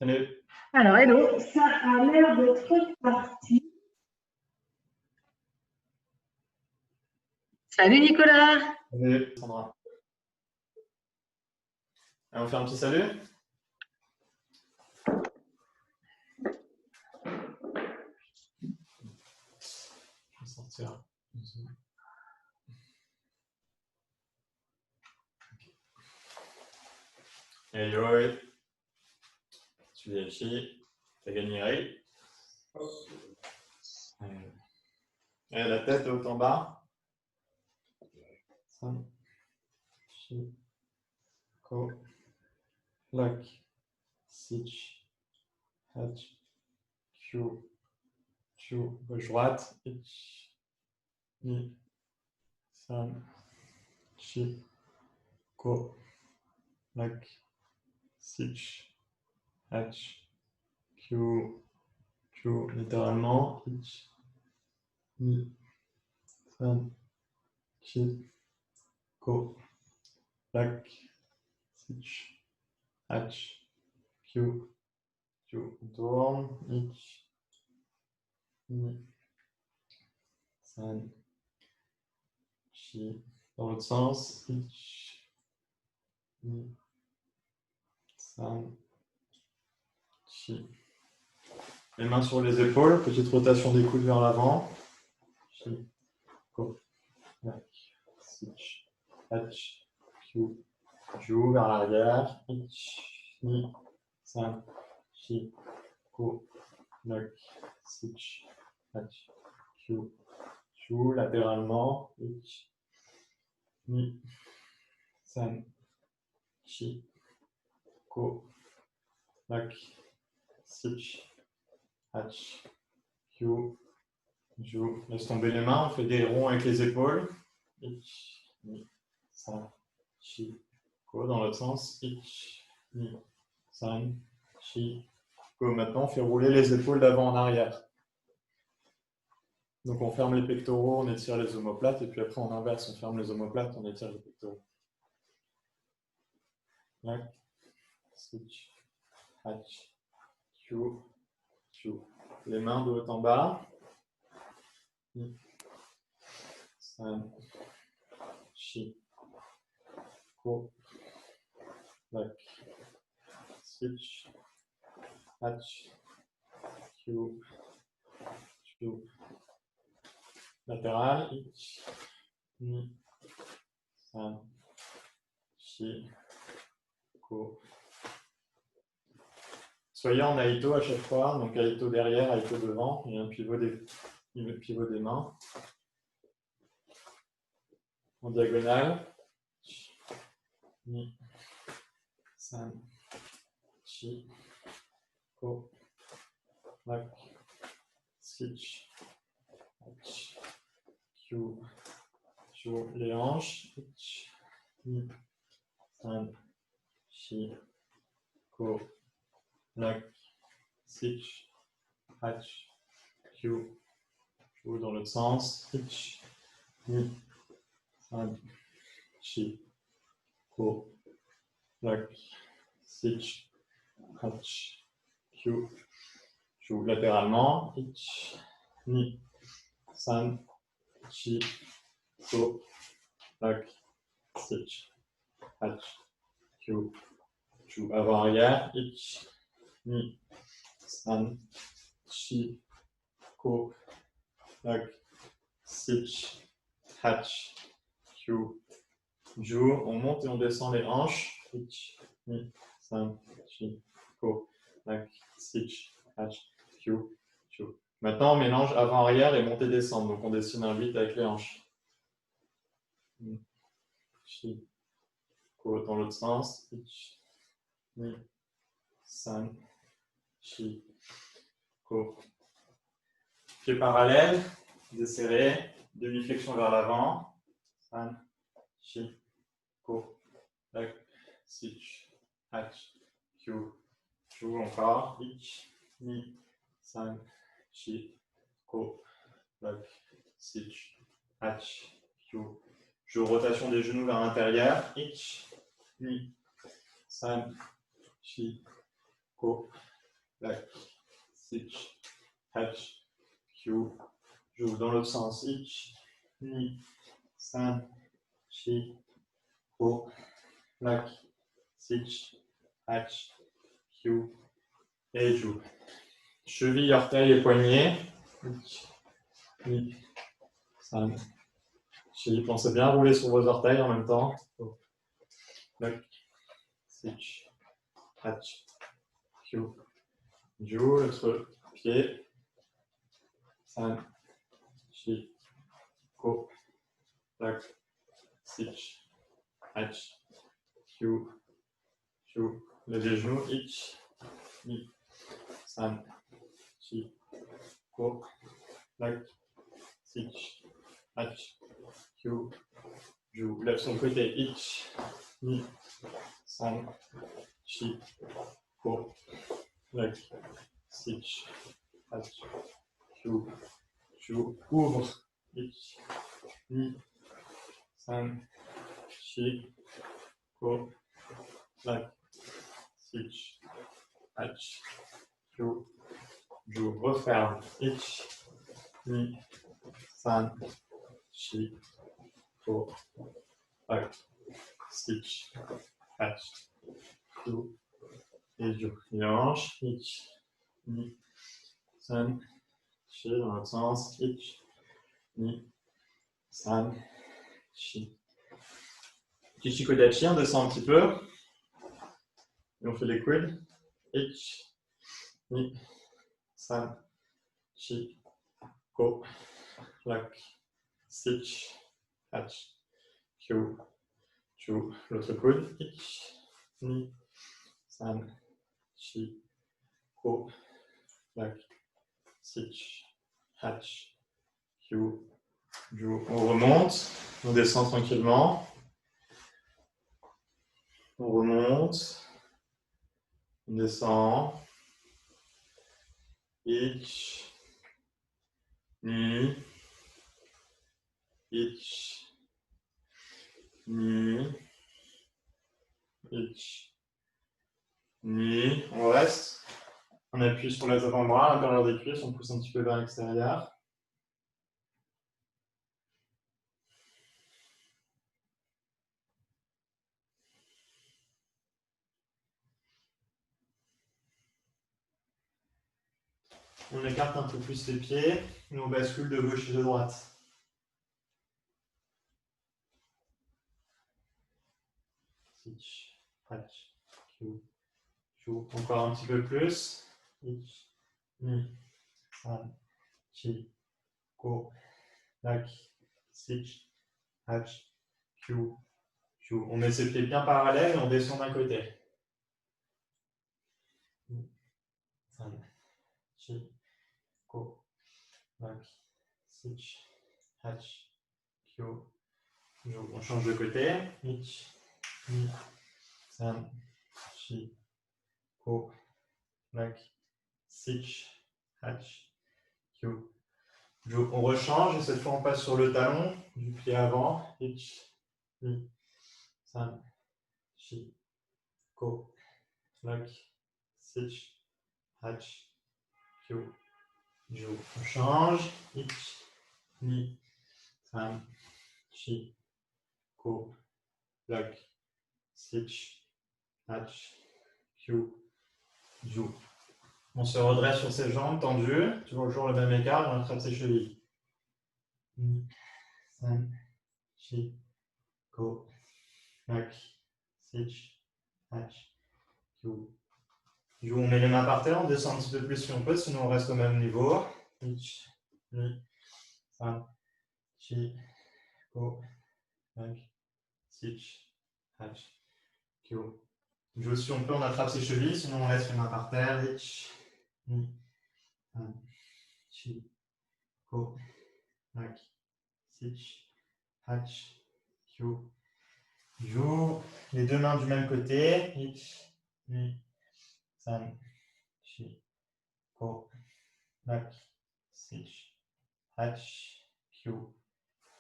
Salut. Alors, hello, ça a l'air d'être parti. Salut Nicolas. Salut Sandra. On fait un petit salut? Je vais sortir. Hey yo, tu vérifies, t'as gagné Ray. Et la tête haut en bas. 5, 6, go, lock, 6, hatch, Q, Q, gauche droite, H, Ni, 5, 6, go, lock, 6, hatch, Q, Q, littéralement, H, Ni, 5, 6, go, lock, 6, hatch, Q, Q, on tourne, H, Ni, 5, 6, dans l'autre sens, H, Ni, 5, 6. Les mains sur les épaules, petite rotation des coudes vers l'avant. Chi, go, lock, 6, hatch, Q, Q, vers l'arrière, H, Ni, 5, 6, go, lock, 6, hatch, Q, Q, latéralement, H, Ni, 5, 6, go, lock, 6, hatch, Q, Q. Laisse tomber les mains, on fait des ronds avec les épaules. H, Ni, 5, 6, go, dans l'autre sens, H, Ni, 5, 6, go. Maintenant, on fait rouler les épaules d'avant en arrière. Donc on ferme les pectoraux, on étire les omoplates, et puis après on inverse, on ferme les omoplates, on étire les pectoraux. Lock, switch, hatch, Q, Q. Les mains de haut en bas. 5, 6, go, lock, switch, hatch, Q, Q. Latéral, H, Ni, 5, 6, go. Soyez en Aito à chaque fois, donc Aito derrière, Aito devant, et un pivot des mains. En diagonale, Ni, 5, 6, go, lock, switch, hatch, Q, Q, les hanches, H, Ni, 5, 6, go, lock, switch, hatch, Q, Q dans l'autre sens, H, Ni, 5, 6, go, lock, switch, hatch, Q, Q latéralement, H, Ni, 5, 6, go, lock, switch, hatch, Q, Q avant-arrière, H, Ni, 5, 6, go, lock, switch, hatch, Q, Q, on monte et on descend les hanches, H, Ni, 5, 6, go, lock, switch, hatch, Q, Q. Maintenant, on mélange avant-arrière et montée-descendre, donc on dessine un 8 avec les hanches. Chi, go dans l'autre sens, H, Ni, 5, Chi, go. Pieds parallèles, desserré, demi-flexion vers l'avant, 5, Chi, go, lock, switch, hatch, Q, Q encore, H, Ni, 5, Chi, go, lock, switch, hatch, Q. Je rotation des genoux vers l'intérieur, H, Ni, 5, Chi, ko, lak, sich, hach, kyu, ju. Dans l'autre sens, ich, ni, san, chi, ko, lak, sich, hach, kyu, et ju. Cheville, orteil et poignet. Ich, ni, san, chi. Pensez bien à rouler sur vos orteils en même temps. Lak, sich, hach, kyu, ju. L'autre pied. San, chi, ko, lak, sich, hach, kyu, ju. Levez les genoux. Ich, ni, san, chi, ko, lak, sich, hach, kyu, ju. Lève son côté. Ich, ni, san, chi, ko, lak, sich, hach, kyu, ju. Ouvre. Ich, ni, san, chi, ko, lak, sich, hach, kyu, ju. Referme. Ich, ni, san, chi, ko, lak, sich, hach, kyu, et ju. Les hanches. Ich, ni, san, chi. Dans l'autre sens. Ich, ni, san, chi. Petit Kodachi, on descend un petit peu. Et on fait les coudes. Ich, ni, san, chi, ko, lak, sich, hach, kyu, ju. L'autre coude. Ich, ni, san, chi, ko, lak, sich, hach, kyu, ju. On remonte. On descend tranquillement. On remonte. On descend. Ich, ni, ich, ni, ich, ni. On reste. On appuie sur les avant-bras, à l'intérieur des cuisses, on pousse un petit peu vers l'extérieur. On écarte un peu plus les pieds et on bascule de gauche et de droite. Ich, hach, kyu, ju. Encore un petit peu plus. Ich, ni, san, chi, ko, lak, sich, hach, kyu, ju. On met ses pieds bien parallèles et on descend d'un côté. Ni, san, chi, ko, lak, sich, hach, kyu, ju. On change de côté. Ich, ni, san, chi, ko, lak, sich, hach, kyu, ju. On rechange et cette fois on passe sur le talon du pied avant. Ich, ni, san, chi, ko, lak, sich, hach, kyu, ju. On change. Ich, ni, san, chi, ko, lak, sich, hach, kyu, ju. On se redresse sur ses jambes tendues, toujours le même écart, et on attrape ses chevilles. Ni, san, chi, ko, lak, sich, hach, kyu, ju. On met les mains par terre, on descend un petit peu plus si on peut, sinon on reste au même niveau. Ich, ni, san, chi, ko, lak, sich, hach, kyu, ju. Si on peut, on attrape ses chevilles, sinon on laisse les mains par terre. Ich, ni, san, chi, ko, lak, sich, hach, kyu, ju. Les deux mains du même côté. Ich, ni, san, chi, ko, lak, sich, hach, kyu,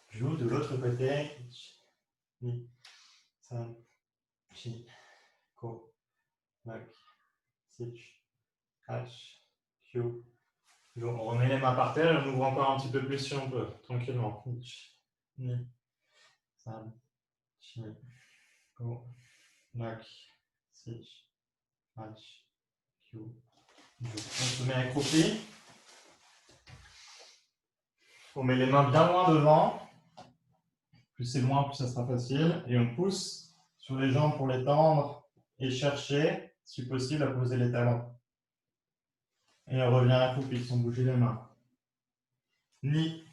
ju. De l'autre côté. Ich, ni, san, chi, ko, lak, sich, H, Q, Jo. On remet les mains par terre et on ouvre encore un petit peu plus si on peut, tranquillement. Ich, Ni, San, Chi, Go, Nak, Sich, H, Q, Jo. On se met accroupi. On met les mains bien loin devant. Plus c'est loin, plus ça sera facile. Et on pousse sur les jambes pour les tendre et chercher, si possible, à poser les talons. Et on revient accroupi sans bouger les mains. Ni.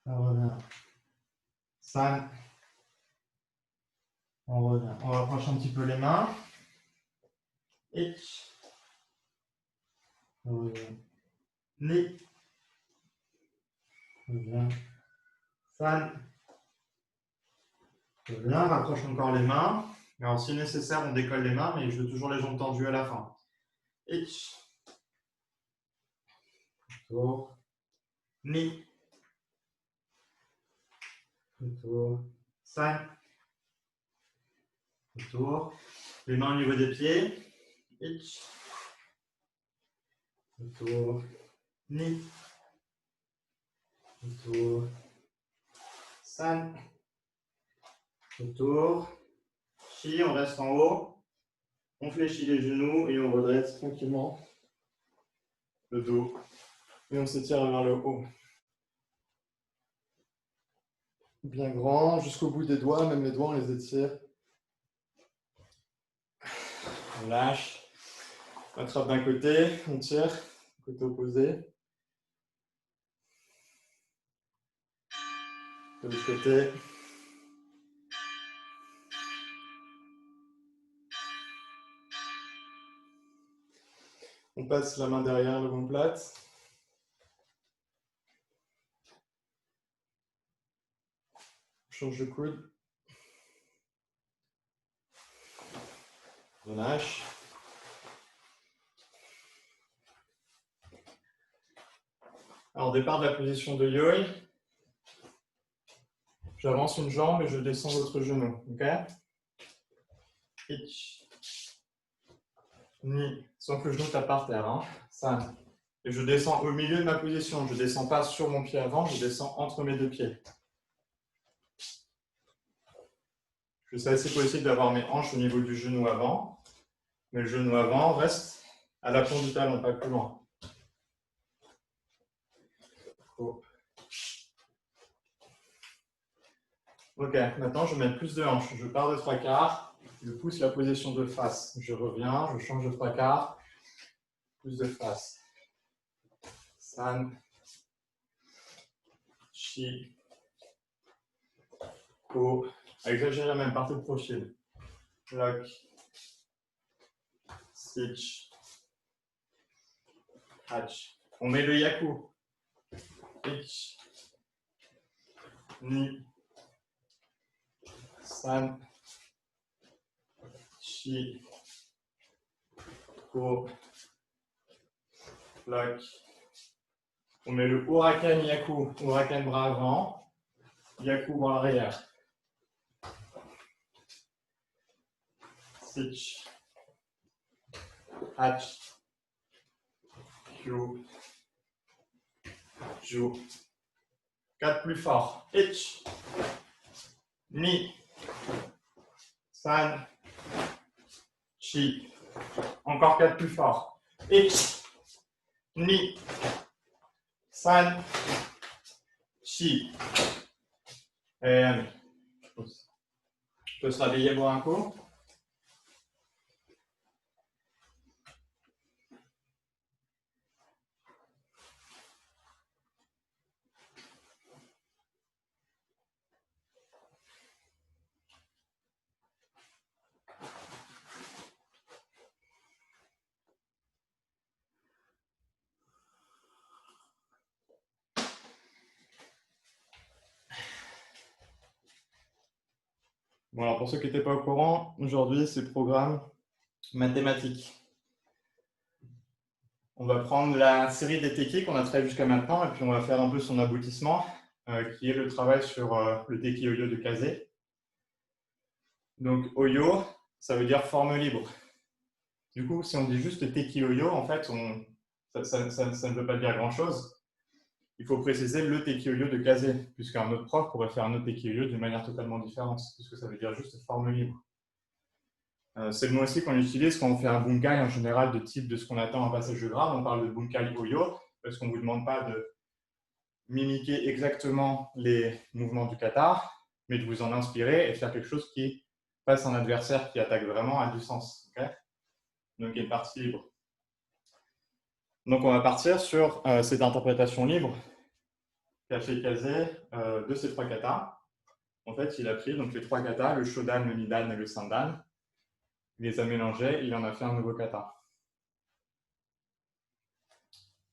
On revient. San. On revient. On rapproche un petit peu les mains. Ich. On revient. Ni. On revient. San. On revient. On rapproche encore les mains. Alors, si nécessaire, on décolle les mains, mais je veux toujours les jambes tendues à la fin. Ich. Tour. Ni. Tour. San. Tour. Les mains au niveau des pieds. Ich. Tour. Ni. Tour. San. Tour. Chi, on reste en haut. On fléchit les genoux et on redresse tranquillement le dos. Et on s'étire vers le haut. Bien grand, jusqu'au bout des doigts, même les doigts, on les étire. On lâche. On attrape d'un côté, on tire, côté opposé. De l'autre côté. On passe la main derrière l'omoplate. On change de coude. On lâche. Alors, au départ de la position de yoi, j'avance une jambe et je descends l'autre genou. Ok? Ich. Ni. Sans que le genou tape par terre. Hein. San. Et je descends au milieu de ma position. Je ne descends pas sur mon pied avant, je descends entre mes deux pieds. Je sais c'est possible d'avoir mes hanches au niveau du genou avant, mais le genou avant reste à la pointe du talon, pas plus loin. Oh. Ok, maintenant je vais mettre plus de hanches. Je pars de 3/4, je pousse la position de face. Je reviens, je change de 3/4, plus de face. San, Chi, Ko. Exagérez même, partez de profil. Lock, Stitch, Hatch. On met le yaku. Ich, Ni, San, Chi, Ko, Lock. On met le Huracan Yaku, Huracan bras avant, Yaku bras arrière. Stitch, Hatch, Q, Ju. 4 plus fort. Ich, Ni, San, Chi. Encore 4 plus fort. Ich, Ni, San, Chi. Et on peut se réveiller, boire un coup. Bon, alors pour ceux qui n'étaient pas au courant, aujourd'hui c'est programme mathématique. On va prendre la série des tekis qu'on a travaillé jusqu'à maintenant et puis on va faire un peu son aboutissement, qui est le travail sur le teki Oyo de Kazé. Donc Oyo, ça veut dire forme libre. Du coup, si on dit juste tekiyoyo, en fait, ça ne veut pas dire grand-chose. Il faut préciser le tekiyoyo de Kazé, puisqu'un autre prof pourrait faire un autre tekiyoyo d'une manière totalement différente, puisque ça veut dire juste forme libre. C'est le mot aussi qu'on utilise quand on fait un bunkai en général de type de ce qu'on attend en passage de grade. On parle de bunkai oyo, parce qu'on ne vous demande pas de mimiquer exactement les mouvements du kata, mais de vous en inspirer et de faire quelque chose qui passe un adversaire qui attaque vraiment à du sens. Okay, donc, il y a une partie libre. Donc, on va partir sur cette interprétation libre qu'a fait Kazé de ces trois katas. En fait, il a pris donc, les trois katas, le Shodan, le Nidan et le Sandan. Il les a mélangés et il en a fait un nouveau kata.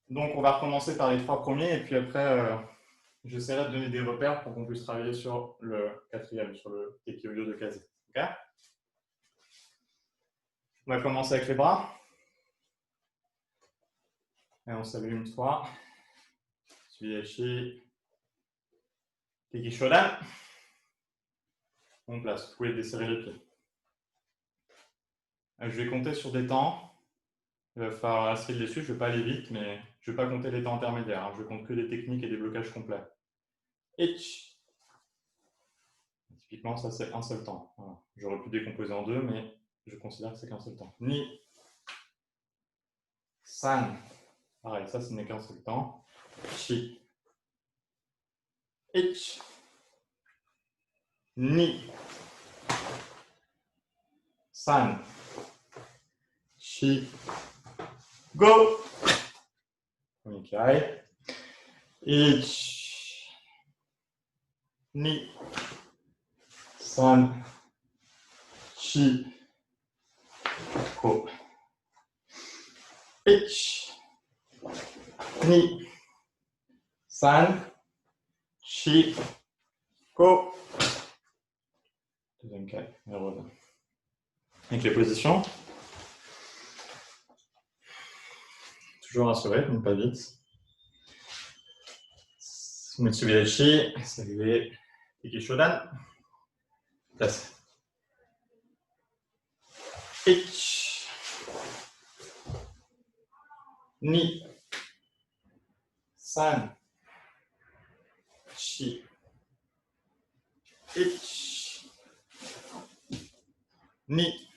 Donc, on va recommencer par les trois premiers et puis après, j'essaierai de donner des repères pour qu'on puisse travailler sur le quatrième, sur le tekiyoyo de Kazé. Okay, on va commencer avec les bras. Et on salue une fois. Suidachi. Teki Shodan. On place. Vous pouvez desserrer les pieds. Je vais compter sur des temps. Il va falloir inscrire dessus. Je ne vais pas aller vite, mais je ne vais pas compter les temps intermédiaires. Je compte que des techniques et des blocages complets. Ich. Typiquement, ça c'est un seul temps. Voilà. J'aurais pu décomposer en deux, mais je considère que c'est qu'un seul temps. Ni. San. Pareil, ça ce n'est qu'un seul temps. Chi. Ich. Ni. San. Chi. Go. Premier carré. Ich. Ni. San. Chi. Go. Ich. Ni. San. Chi. Go. Deuxième carré. Avec les positions. Toujours rassuré, donc pas vite. Mitsubishi, saluer Teki Shodan. Place. Ich. Ni. San. Chi. Ich. Ni.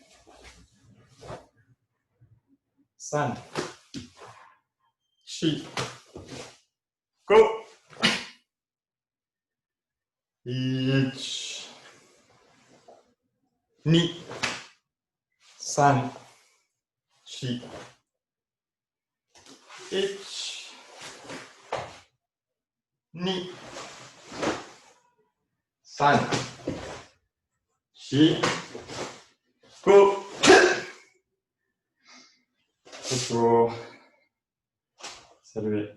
San. Chi. Go. Ich. Ni. San. Chi. Ich. Ni. San. Chi. Go. Bonjour. Salut.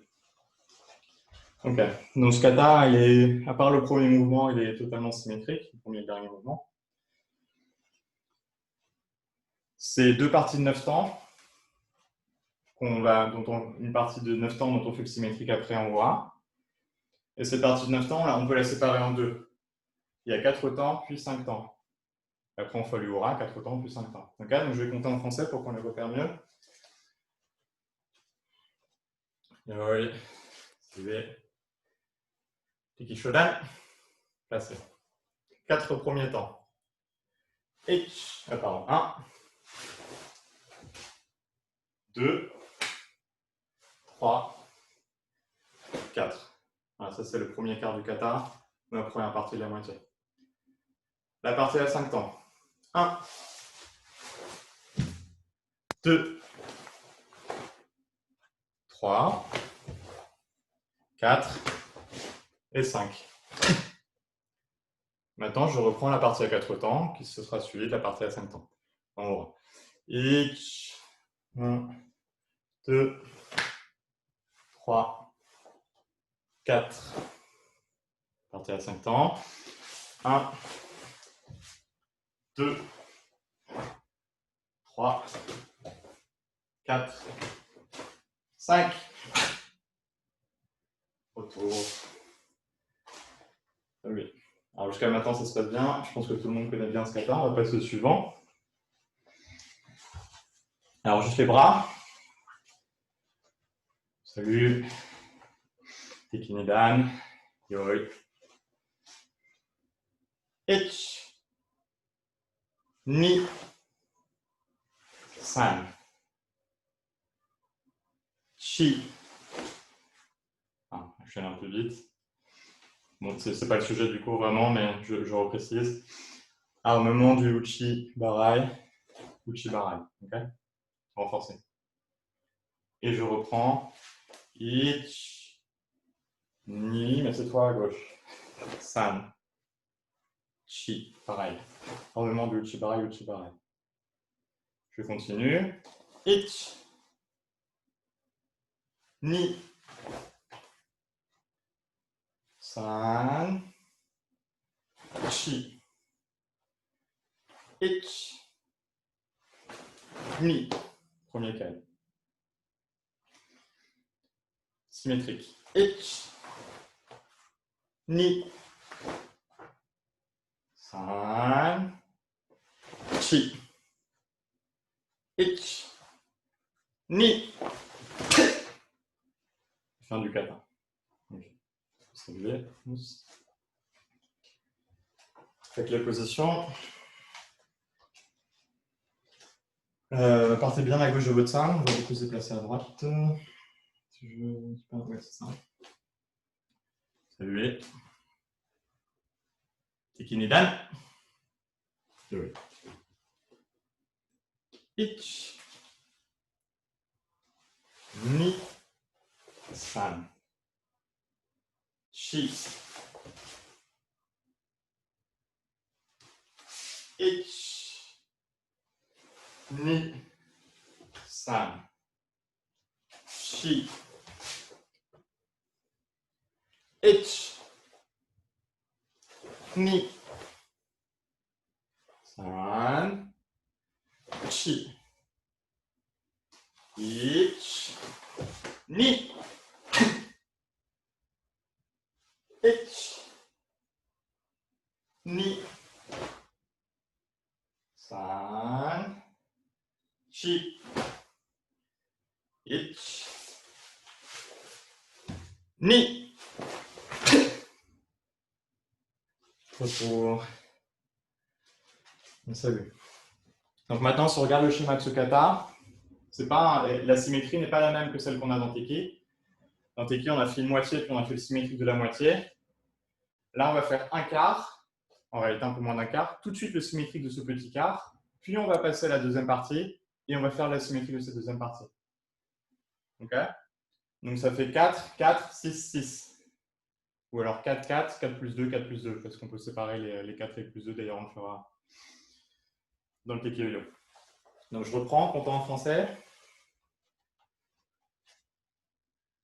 Ok, donc ce kata, à part le premier mouvement, il est totalement symétrique, le premier et le dernier mouvement. C'est deux parties de 9 temps, une partie de 9 temps dont on fait le symétrique après en aura. Et cette partie de 9 temps, là, on peut la séparer en deux. Il y a 4 temps, puis 5 temps. Après, on fait l'ura, 4 temps, puis 5 temps. Okay, donc je vais compter en français pour qu'on les repère mieux. Oui, suivez. Teki Shodan, placé. 4 premiers temps. Ich, pardon, 1, 2, 3, 4. Voilà, ça c'est le premier quart du kata, la première partie de la moitié. La partie à 5 temps. 1, 2, 3, 4 et 5. Maintenant, je reprends la partie à 4 temps, qui se sera suivie de la partie à 5 temps. En haut. Ich, 1, 2, 3, 4. Partie à 5 temps. 1, 2, 3, 4, 5. Retour. Oui. Alors jusqu'à maintenant, ça se passe bien. Je pense que tout le monde connaît bien ce kata. On va passer au suivant. Alors, juste les bras. Salut. Tekinidan. Yoi. Ich. Ni. San. Chi. Ah, je vais aller un peu vite. Bon, c'est pas le sujet du cours vraiment, mais je reprécise. Ah, au moment du Uchi Barai. Uchi Barai. Ok? Renforcé. Et je reprends. Ich. Ni. Mais c'est toi à gauche. San. Chi. Pareil. Au moment du Uchi Barai, Uchi Barai. Je continue. Ich. Ni. San. Chi. Ich. Ni. Premier cas. Symétrique. Ich. Ni. San. Chi. Ich. Ni. Fin du kata. Okay. Saluer. Faites les positions. Partez bien à gauche de votre salle. On va beaucoup se déplacer à droite. Ouais, c'est ça. Saluer. Tekinidan. Saluer. Ich. Ni. San. Chi. Ich. Ni. San. Chi. Ich. Ni. San. Chi. Ich. Ni. Ich. Ni. San. Chi. Ich. Ni. Retour. Salut. Donc maintenant, si on regarde le schéma Tsukata, la symétrie n'est pas la même que celle qu'on a dans Teki. Dans Teki, on a fait une moitié, puis on a fait le symétrique de la moitié. Là, on va faire un quart, en réalité un peu moins d'un quart, tout de suite le symétrique de ce petit quart, puis on va passer à la deuxième partie, et on va faire la symétrie de cette deuxième partie. Ok? Donc ça fait 4, 4, 6, 6. Ou alors 4, 4, 4 plus 2, 4 plus 2, parce qu'on peut séparer les 4 et les plus 2, d'ailleurs on le fera dans le Teki-Yo-Yo. Donc je reprends, comptant en français.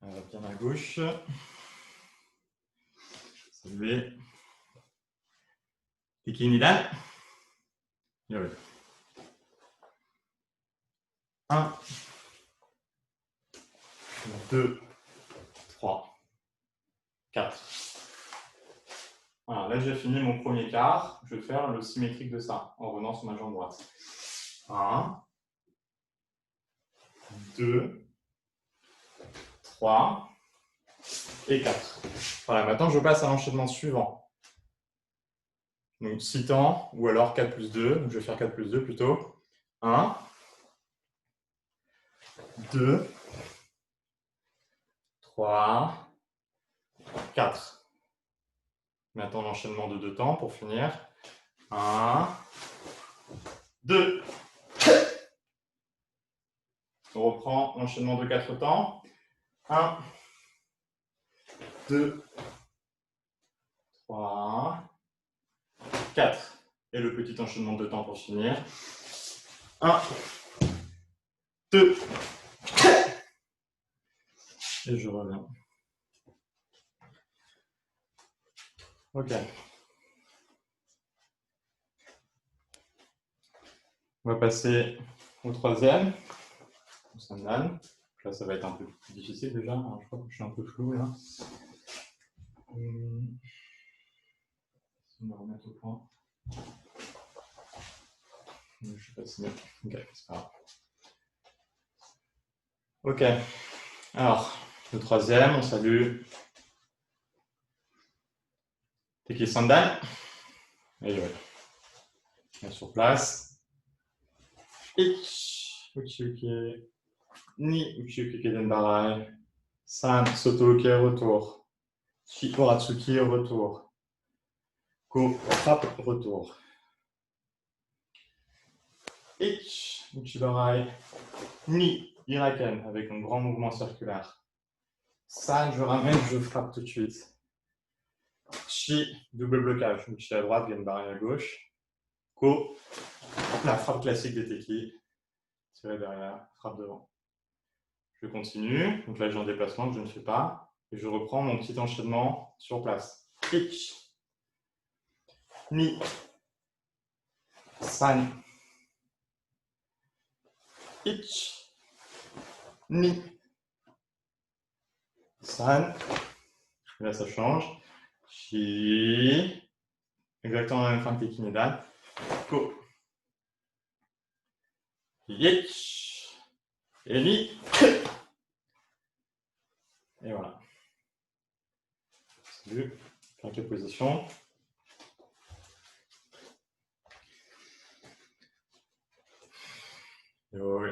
Bien à gauche. Saluer. Tekinidan. 1, 2, 3, 4. Voilà, là j'ai fini mon premier quart. Je vais faire le symétrique de ça en revenant sur ma jambe droite. 1, 2, 3 et 4. Voilà, maintenant je passe à l'enchaînement suivant. Donc 6 temps ou alors 4 plus 2. Donc je vais faire 4 plus 2 plutôt. 1, 2, 3, 4. Maintenant l'enchaînement de 2 temps pour finir. 1, 2. On reprend l'enchaînement de 4 temps. 1, 2, 3, 4. Et le petit enchaînement de 2 temps pour finir. 1, 2. Et je reviens. Ok. On va passer au troisième. Là, ça va être un peu plus difficile déjà. Je crois que je suis un peu flou là. On va remettre au point. Je sais pas si. Ok, c'est pas grave. Ok. Alors, le troisième, on salue Teki Sandan. Et ouais. On est sur place. Ich, Uchiuki, Ni, Uchiuki Denbarai. San, Soto, retour. Shi, Oratsuki, retour. Ko, frappe, retour. Ich, Uchibarai. Ni, Iraken, avec un grand mouvement circulaire. San, je ramène, je frappe tout de suite. Chi, double blocage. Uchi à droite, Genbarai à gauche. Ko, la frappe classique des Teki. Tirer derrière, frappe devant. Je continue. Donc là, j'ai un déplacement que je ne fais pas. Et je reprends mon petit enchaînement sur place. Ich, Ni, San, Ich, Ni, San. Et là, ça change. Chi. Exactement la même fin que Teki Nidan. Ko. Ich. Et Ni. Et voilà. Salut. Quelques positions. Oui.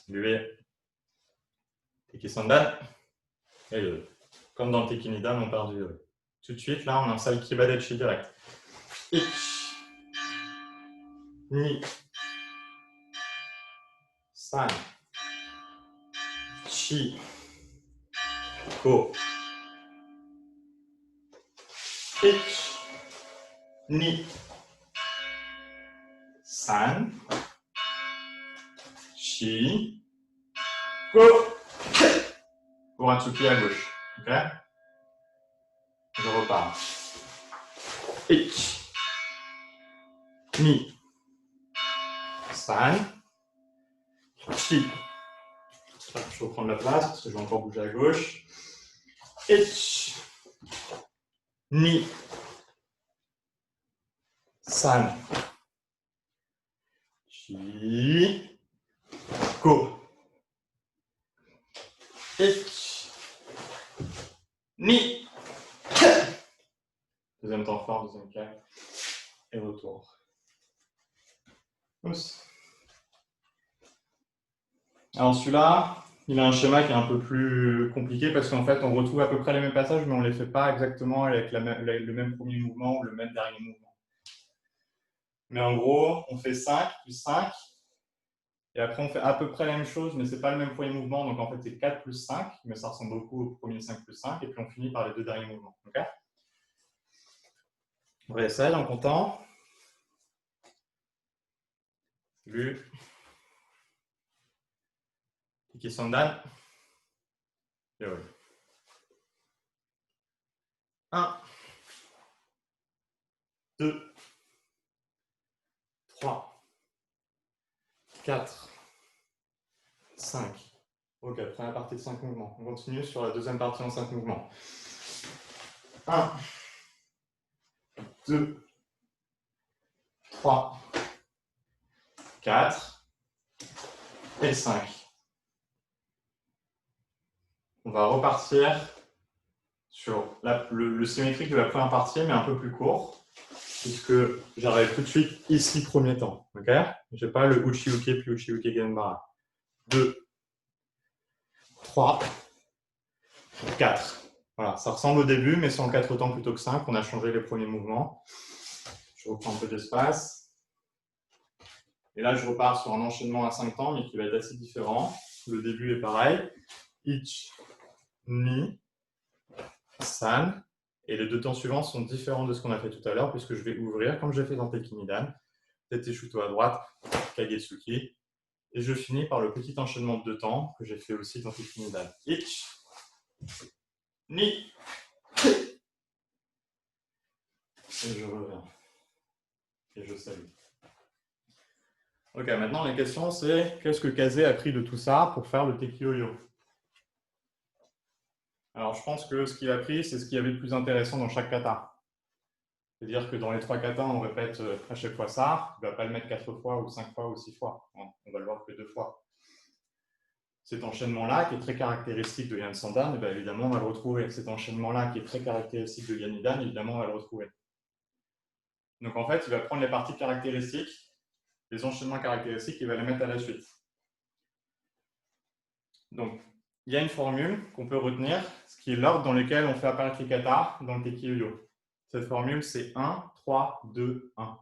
Salut. Teki Sandan. Et comme dans le Teki Nidan, on part du tout de suite. Là, on a un sale Kibadechi direct. Ich. Ni. San. Chi. Ko. Ich. Ni. San. Chi. Ko. Pour un Tsuki à gauche. Ok? Je repars. Ich. Ni. San. Chi. Je reprends de la place parce que je vais encore bouger à gauche. Ich. Ni. San. Chi. Ko. Ich. Ni. Deuxième temps fort, deuxième cas. Et retour. Oups. Alors celui-là, il a un schéma qui est un peu plus compliqué parce qu'en fait, on retrouve à peu près les mêmes passages, mais on ne les fait pas exactement avec le même premier mouvement ou le même dernier mouvement. Mais en gros, on fait 5 plus 5. Et après, on fait à peu près la même chose, mais ce n'est pas le même premier mouvement. Donc en fait, c'est 4 plus 5, mais ça ressemble beaucoup au premier 5 plus 5. Et puis on finit par les deux derniers mouvements. Okay, on réessaye en comptant. Salut. Teki Sandan. Et oui. 1, 2, 3, 4, 5. Ok, première partie de 5 mouvements. On continue sur la deuxième partie en 5 mouvements. 1, 2, 3, 4 et 5. On va repartir sur le symétrique de la première partie, mais un peu plus court, puisque j'arrive tout de suite ici, premier temps. Okay, je n'ai pas le Uchi-uke puis Uchi-uke Genbara. 2, 3, 4. Voilà, ça ressemble au début, mais c'est en 4 temps plutôt que 5. On a changé les premiers mouvements. Je reprends un peu d'espace. Et là, je repars sur un enchaînement à 5 temps, mais qui va être assez différent. Le début est pareil. Ich, Ni, San. Et les deux temps suivants sont différents de ce qu'on a fait tout à l'heure, puisque je vais ouvrir, comme j'ai fait dans Teki Nidan. Teteshuto à droite, Kagetsuki. Et je finis par le petit enchaînement de deux temps que j'ai fait aussi dans Teki Nidan. Ich, Ni. Et je reviens. Et je salue. Ok, maintenant la question c'est qu'est-ce que Kaze a pris de tout ça pour faire le Teki-Oyo? Alors je pense que ce qu'il a pris, c'est ce qu'il y avait de plus intéressant dans chaque kata. C'est-à-dire que dans les 3 katas, on répète à chaque fois ça. Il ne va pas le mettre 4 fois ou 5 fois ou 6 fois. On va le voir que 2 fois. cet enchaînement-là, qui est très caractéristique de Yann Sandan, ben, évidemment, on va le retrouver. Cet enchaînement-là, qui est très caractéristique de Yann Nidan, évidemment, on va le retrouver. Donc, en fait, il va prendre les parties caractéristiques, les enchaînements caractéristiques, il va les mettre à la suite. Donc, il y a une formule qu'on peut retenir, ce qui est l'ordre dans lequel on fait apparaître les katas dans le Tekiyo-yo. Cette formule, c'est 1, 3, 2, 1.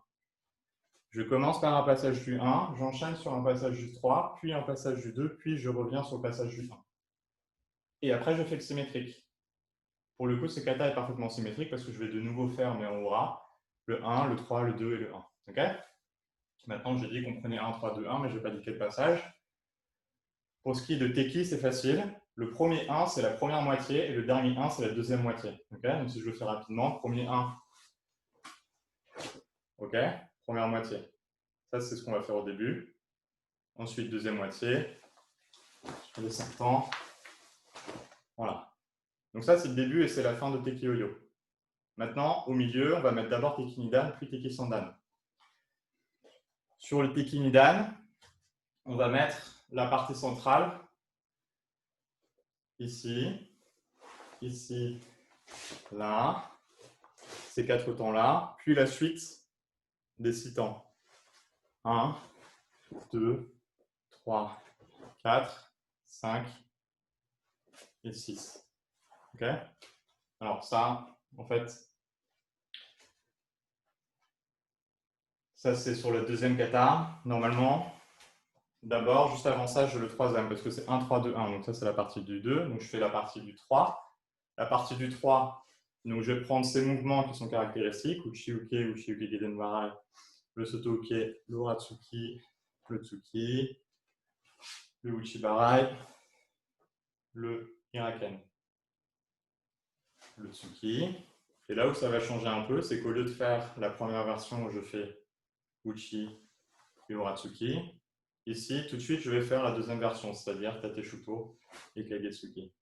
Je commence par un passage du 1, j'enchaîne sur un passage du 3, puis un passage du 2, puis je reviens sur le passage du 1. Et après, je fais le symétrique. Pour le coup, ce kata est parfaitement symétrique parce que je vais de nouveau faire mes ora, le 1, le 3, le 2 et le 1. Okay. Maintenant, j'ai dit qu'on prenait 1, 3, 2, 1, mais je n'ai pas dit quel passage. Pour ce qui est de Teki, c'est facile. Le premier 1, c'est la première moitié, et le dernier 1, c'est la deuxième moitié. Okay. Donc, si je le fais rapidement, premier 1, ok, première moitié. Ça, c'est ce qu'on va faire au début. Ensuite, deuxième moitié. Je laisse un temps. Voilà. Donc ça, c'est le début et c'est la fin de Tekiyo-yo. Maintenant, au milieu, on va mettre d'abord Teki Nidan, puis Teki Sandan. Sur le Teki Nidan, on va mettre la partie centrale, ici, ici, là, ces 4 temps-là, puis la suite des 6 temps. 1, 2, 3, 4, 5 et 6. Ok? Alors ça, en fait, ça c'est sur le deuxième kata. Normalement, d'abord, juste avant ça, je le troisième, parce que c'est 1, 3, 2, 1. Donc ça, c'est la partie du 2. Donc je fais la partie du 3. La partie du 3, donc je vais prendre ces mouvements qui sont caractéristiques, Uchi-uke, Uchi-uke Gedenbarai, le Soto-uke, le Uratsuki, le Tsuki, le Uchi-barai, le Hiraken, le Tsuki. Et là où ça va changer un peu, c'est qu'au lieu de faire la première version où je fais Uchi et Uratsuki, ici, tout de suite, je vais faire la deuxième version, c'est-à-dire Tate Shuto et Kagetsuki.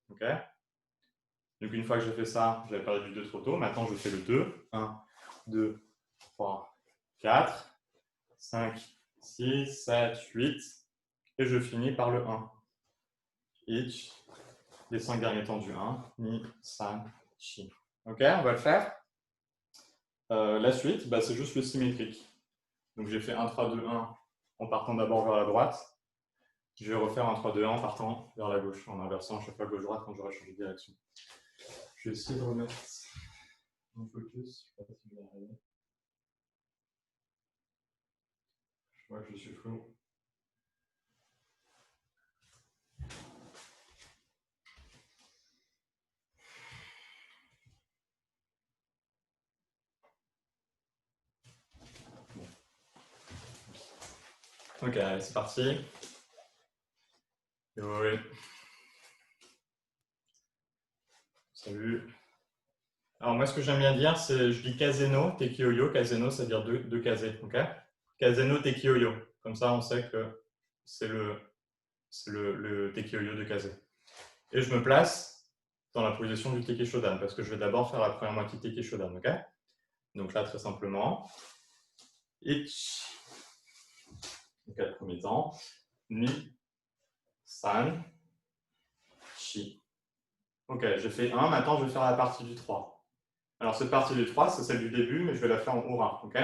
Ok? Donc, une fois que j'ai fait ça, j'avais parlé du 2 trop tôt. Maintenant, je fais le 2. 1, 2, 3, 4, 5, 6, 7, 8. Et je finis par le 1. Ich, les 5 derniers temps du 1. Ni, san, chi. Ok, on va le faire. La suite, bah, c'est juste le symétrique. Donc, j'ai fait 1, 3, 2, 1 en partant d'abord vers la droite. Je vais refaire un 3, 2, 1 en partant vers la gauche, en inversant à chaque fois gauche-droite quand j'aurai changé de direction. Je vais essayer de remettre mon focus. Je ne sais pas si je vais arriver. Je vois que je suis flou. Ok, allez, c'est parti. Oui. Salut. Alors moi, ce que j'aime bien dire, c'est, je dis Kazeno, Tekiyo-yo. Kazeno, c'est-à-dire deux kazé. Ok? Kazeno, Tekiyo-yo. Comme ça, on sait que c'est le Tekiyo-yo de kazé. Et je me place dans la position du Teki Shodan, parce que je vais d'abord faire la première moitié Teki Shodan. Ok? Donc là, très simplement, Ich, les 4 premiers temps, Ni, San, Chi. Ok, j'ai fait 1, maintenant je vais faire la partie du 3. Alors cette partie du 3, c'est celle du début, mais je vais la faire en Ora. Ok,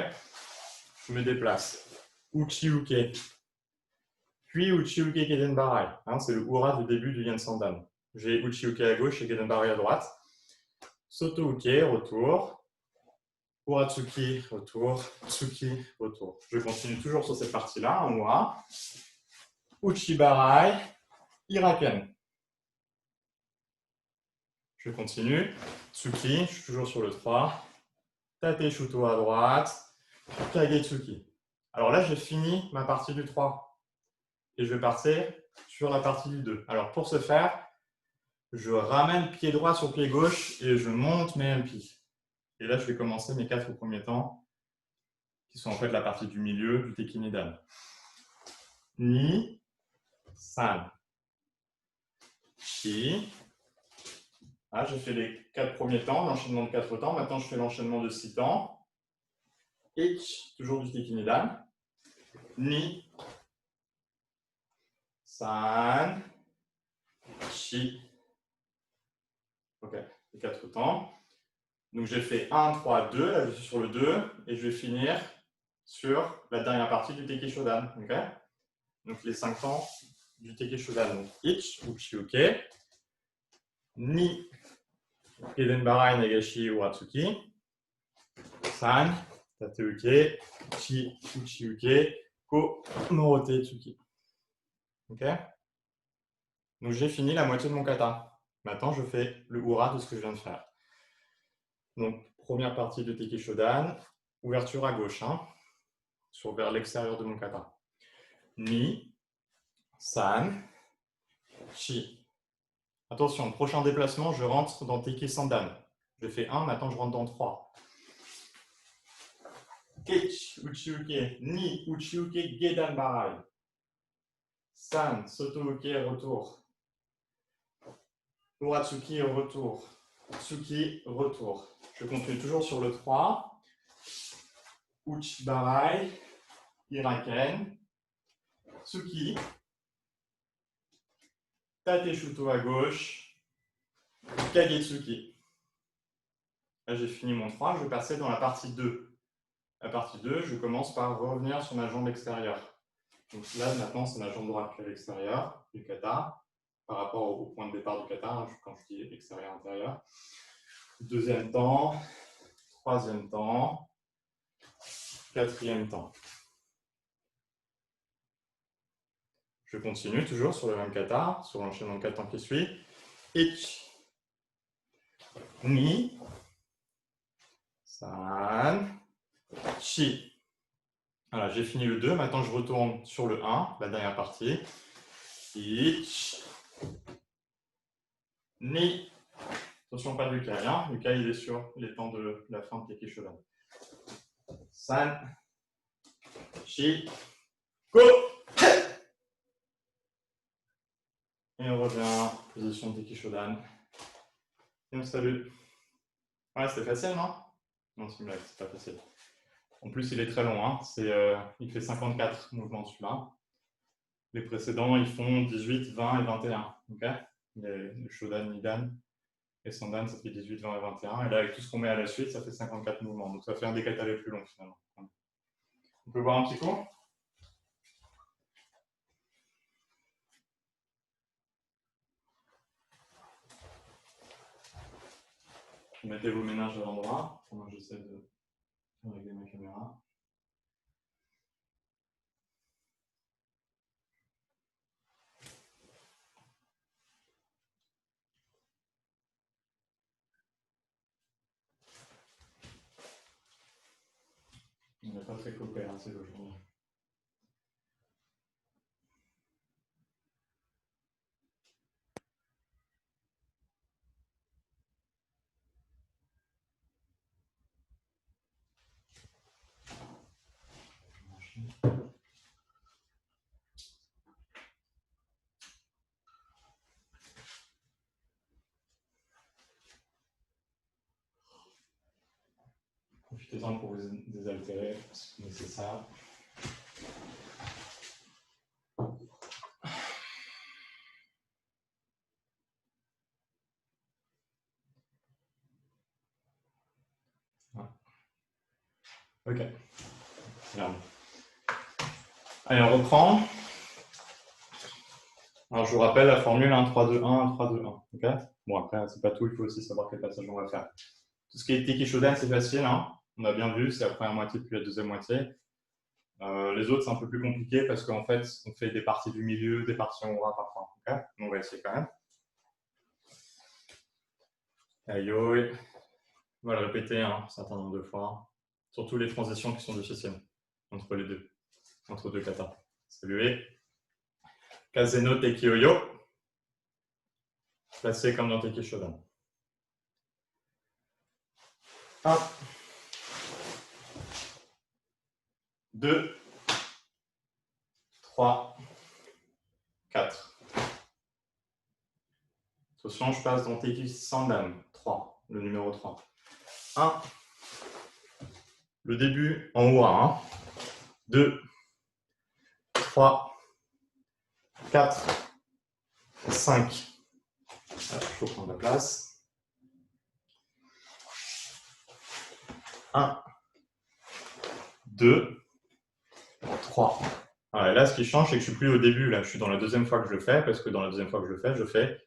je me déplace. Uchi-uke. Puis Uchi-uke Gedenbarai. C'est le Ora du début du Yen Sandan. J'ai Uchi-uke à gauche et Gedenbarai à droite. Soto-uke, retour. Uratsuki, retour. Tsuki, retour. Je continue toujours sur cette partie-là, en Ora. Uchi-barai, Hiraken. Je continue. Tsuki, je suis toujours sur le 3. Tate Shuto à droite. Kagetsuki. Alors là, j'ai fini ma partie du 3. Et je vais passer sur la partie du 2. Alors pour ce faire, je ramène pied droit sur pied gauche et je monte mes MP. Et là, je vais commencer mes 4 premiers temps, qui sont en fait la partie du milieu du Teki Nidan. Ni, San, Chi. Ah, j'ai fait les 4 premiers temps, l'enchaînement de 4 temps. Maintenant, je fais l'enchaînement de 6 temps. Ich, toujours du Teki Nidan. Ni, san, chi. Ok, les 4 temps. Donc j'ai fait 1, 3, 2, là je suis sur le 2, et je vais finir sur la dernière partie du Teki Shodan. Okay, donc les 5 temps du Teki Shodan. Donc ich, uchi, uke, ni, gedenbarai, nagashi, uratsuki, san, tate, uke, chi, uchi, uke, ko, morote, tsuki. Ok, donc j'ai fini la moitié de mon kata. Maintenant je fais le ura de ce que je viens de faire. Donc première partie de Teki Shodan, ouverture à gauche, hein, vers l'extérieur de mon kata. Ni, san, chi. Attention, prochain déplacement, je rentre dans Teki Sandan. J'ai fait 1, maintenant je rentre dans 3. Kech, uchi-uke, ni, uchi-uke, gedan barai. San, soto-uke, retour. Uratsuki, retour. Tsuki, retour. Je continue toujours sur le 3. Uchi barai, iraken, tsuki, tate shuto à gauche, kagetsuki. Là, j'ai fini mon 3, je vais passer dans la partie 2. La partie 2, je commence par revenir sur ma jambe extérieure. Donc là, maintenant, c'est ma jambe droite qui est à l'extérieur du kata, par rapport au point de départ du kata, quand je dis extérieur-intérieur. Deuxième temps, troisième temps, quatrième temps. Je continue toujours sur le même kata, sur l'enchaînement de 4 temps qui suit. Ich, ni, san, chi. Voilà, j'ai fini le 2. Maintenant, je retourne sur le 1, la dernière partie. Ich, ni. Attention, pas de Lukai. Hein. Lukai, il est sur les temps de la fin de Teki Shodan. San, chi, go. Et on revient, position de Teki Shodan. Et on salue. Ouais, c'était facile, non? Non, c'est une blague, c'est pas facile. En plus, il est très long. Hein. Il fait 54 mouvements celui-là. Les précédents, ils font 18, 20 et 21. Okay, le Shodan, Nidan et Sandan, ça fait 18, 20 et 21. Et là, avec tout ce qu'on met à la suite, ça fait 54 mouvements. Donc, ça fait un des katas les plus longs, finalement. On peut voir un petit coup? Mettez vos ménages à l'endroit. Moi, j'essaie de régler ma caméra. On n'est pas très coopératif aujourd'hui. Profitez-en pour vous désaltérer si nécessaire. Ok. Regarde. Allez, on reprend. Alors, je vous rappelle la formule 1, 3, 2, 1, 1, 3, 2, 1. Okay, bon, après, c'est pas tout, il faut aussi savoir quel passage on va faire. Tout ce qui est Teki Shodan, c'est facile. Hein, on a bien vu, c'est la première moitié puis la deuxième moitié. Les autres, c'est un peu plus compliqué parce qu'en fait, on fait des parties du milieu, des parties en aura parfois. Okay, on va essayer quand même. Aïe, aïe. On va le répéter un certain nombre de fois. Surtout les transitions qui sont difficiles entre les deux, entre deux katas. Saluez. Kazeno Teki Oyo. Placé comme dans Teki Shodan. 1, 2, 3, 4. Attention, je passe dans Teki Sandan. 3, le numéro 3. 1. Le début en haut à 1. 2, 3, 4, 5. Il faut prendre la place. 1, 2, 3. Voilà, là, ce qui change, c'est que je ne suis plus au début. Là, je suis dans la deuxième fois que je le fais, parce que dans la deuxième fois que je fais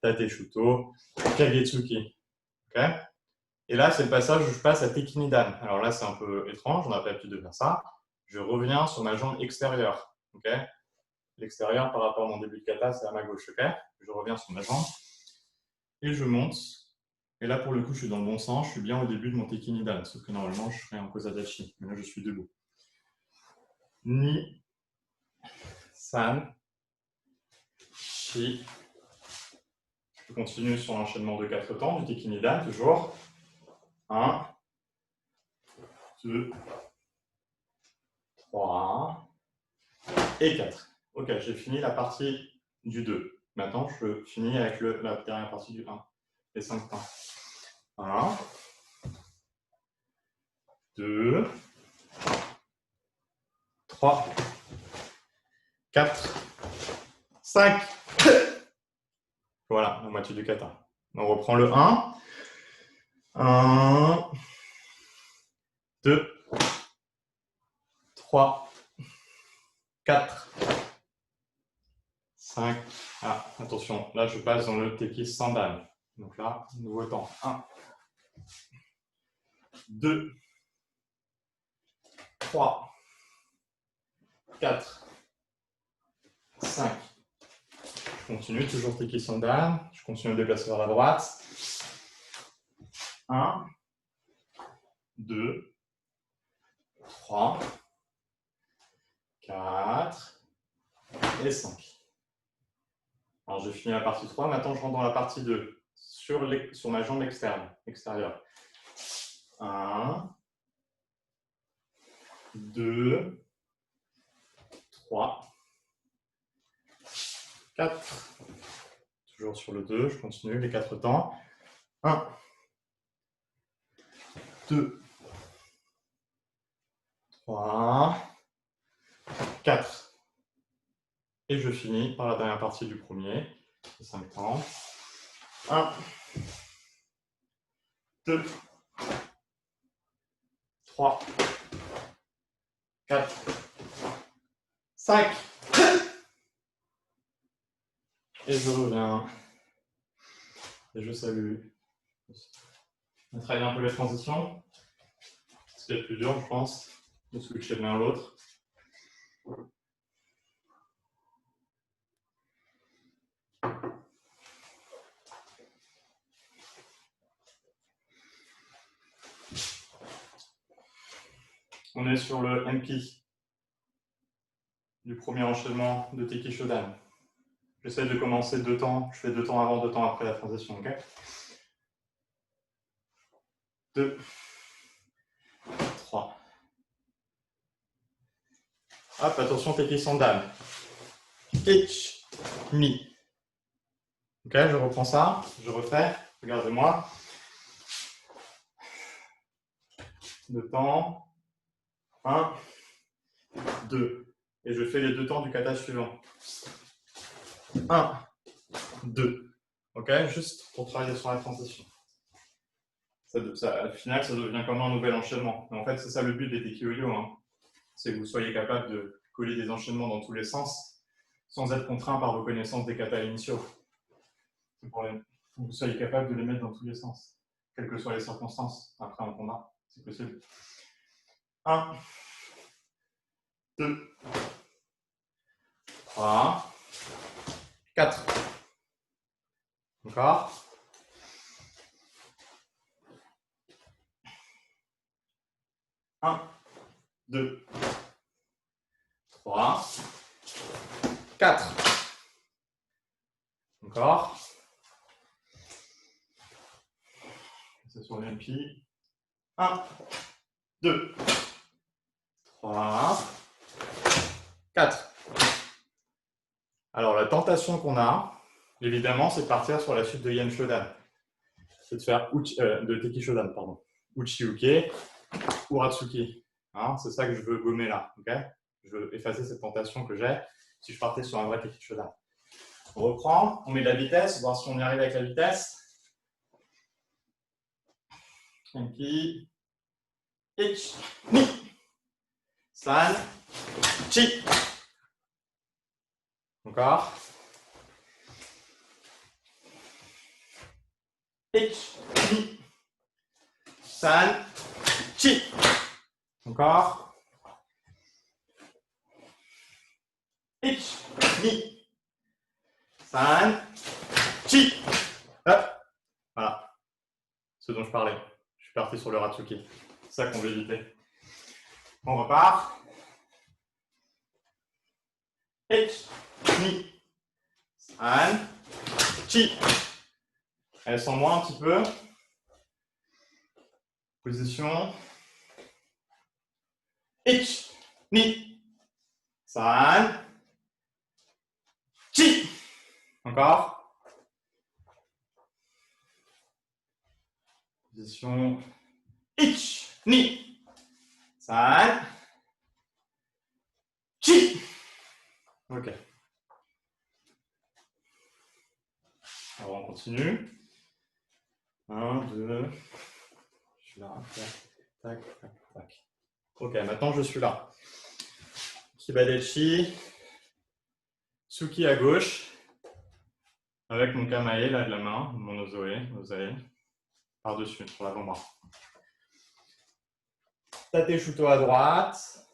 Tate Shuto, Kagetsuki. Okay, et là, c'est le passage où je passe à Teki Nidan. Alors là, c'est un peu étrange, on n'a pas l'habitude de faire ça. Je reviens sur ma jambe extérieure. Okay, l'extérieur par rapport à mon début de kata, c'est à ma gauche. Okay, je reviens sur ma jambe et je monte. Et là, pour le coup, je suis dans le bon sens. Je suis bien au début de mon Teki Nidan. Sauf que normalement, je serais en Kozadachi. Mais là, je suis debout. Ni, San, Shi. Je continue sur l'enchaînement de 4 temps du Teki Nidan, toujours. 1, 2, 3 et 4. Ok, j'ai fini la partie du 2. Maintenant, je finis avec la dernière partie du 1. Les 5 temps. 1, 2, 3, 4, 5. Voilà, la moitié du kata. On reprend le 1. 1, 2, 3, 4, 5. Ah, attention, là je passe dans le Teki Sandan. Donc là, nouveau temps. 1, 2, 3, 4, 5. Je continue, toujours Teki Sandan. Je continue à me déplacer vers la droite. 1, 2, 3, 4 et 5. Alors, j'ai fini la partie 3. Maintenant, je rentre dans la partie 2, sur ma jambe extérieure. 1, 2, 3, 4. Toujours sur le 2, je continue les 4 temps. 1, 2, 3, 4. Et je finis par la dernière partie du premier, les 5 temps. 1, 2, 3, 4, 5. Et je reviens. Et je salue. On travaille un peu les transitions. Ce qui est le plus dur, je pense, de switcher de l'un à l'autre. On est sur le MP du premier enchaînement de Teki Shodan. J'essaie de commencer 2 temps, je fais 2 temps avant, 2 temps après la transition. Okay, 2, 3. Hop, attention, Teki Sandan. Ich, mi. Ok, je reprends ça, je refais, regardez-moi. 2 temps. 1, 2. Et je fais les 2 temps du kata suivant. 1, 2. Ok, juste pour travailler sur la transition. Au final, ça devient comme un nouvel enchaînement. Mais en fait, c'est ça le but des Teki-Oyo. Hein. C'est que vous soyez capable de coller des enchaînements dans tous les sens sans être contraint par vos connaissances des katas initiaux. C'est pour que vous soyez capable de les mettre dans tous les sens, quelles que soient les circonstances. Après, en combat, c'est possible. 1, 2, 3, 4. Encore. 1, 2, 3, 4. Encore. C'est sur le MP. 1, 2, 3, 4. Alors, la tentation qu'on a, évidemment, c'est de partir sur la suite de Yen Shodan. C'est de faire de Teki Shodan, pardon. Uchi-uke, Uratsuki. Hein, c'est ça que je veux gommer là. Okay, je veux effacer cette tentation que j'ai si je partais sur un vrai Teki Shodan. On reprend, on met de la vitesse, voir si on y arrive avec la vitesse. Enki, ich, ni, san, chi. Encore. Ich, ni, san, chi. Encore. Ich, ni, san, chi. Hop. Voilà. Ce dont je parlais. Je suis parti sur le Ratsuki. C'est ça qu'on veut éviter. On repart. Ich, ni, san, chi. Elles sont moins un petit peu. Position. Ich, ni, san, chi. Encore. Position. Ich, ni, san, chi. Ok. Alors on continue. 1, 2. Je suis là. Tac, tac, tac, tac. Ok, maintenant je suis là. Kibadechi. Tsuki à gauche. Avec mon kamae là de la main, mon ozae, par-dessus, sur l'avant-bras. Tate Shuto à droite.